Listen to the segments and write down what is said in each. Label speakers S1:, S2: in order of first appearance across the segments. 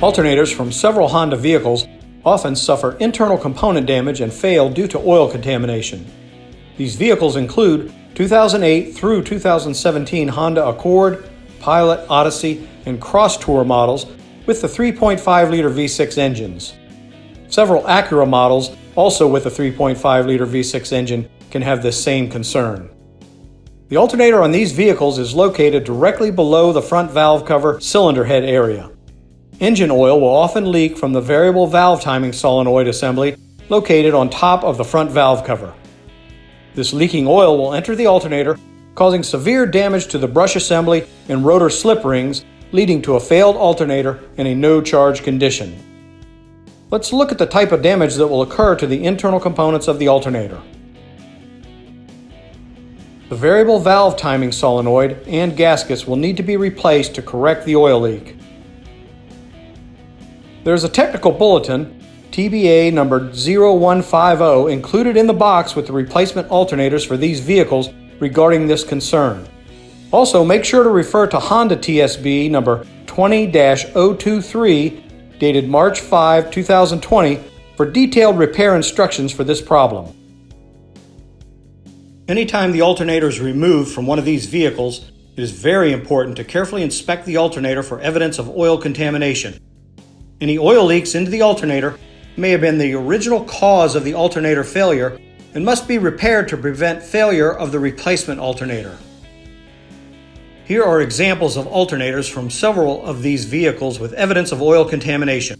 S1: Alternators from several Honda vehicles often suffer internal component damage and fail due to oil contamination. These vehicles include 2008 through 2017 Honda Accord, Pilot, Odyssey, and Crosstour models with the 3.5-liter V6 engines. Several Acura models, also with a 3.5-liter V6 engine, can have this same concern. The alternator on these vehicles is located directly below the front valve cover cylinder head area. Engine oil will often leak from the variable valve timing solenoid assembly located on top of the front valve cover. This leaking oil will enter the alternator, causing severe damage to the brush assembly and rotor slip rings, leading to a failed alternator in a no-charge condition. Let's look at the type of damage that will occur to the internal components of the alternator. The variable valve timing solenoid and gaskets will need to be replaced to correct the oil leak. There is a technical bulletin, TBA number 0150, included in the box with the replacement alternators for these vehicles regarding this concern. Also, make sure to refer to Honda TSB number 20-023, dated March 5, 2020, for detailed repair instructions for this problem. Anytime the alternator is removed from one of these vehicles, it is very important to carefully inspect the alternator for evidence of oil contamination. Any oil leaks into the alternator may have been the original cause of the alternator failure and must be repaired to prevent failure of the replacement alternator. Here are examples of alternators from several of these vehicles with evidence of oil contamination.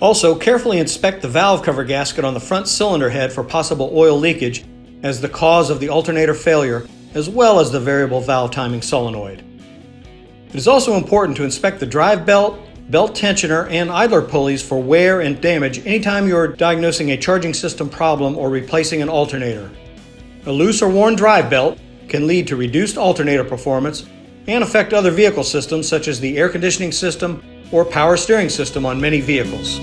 S1: Also, carefully inspect the valve cover gasket on the front cylinder head for possible oil leakage as the cause of the alternator failure, as well as the variable valve timing solenoid. It is also important to inspect the drive belt, belt tensioner, and idler pulleys for wear and damage anytime you are diagnosing a charging system problem or replacing an alternator. A loose or worn drive belt can lead to reduced alternator performance and affect other vehicle systems such as the air conditioning system or power steering system on many vehicles.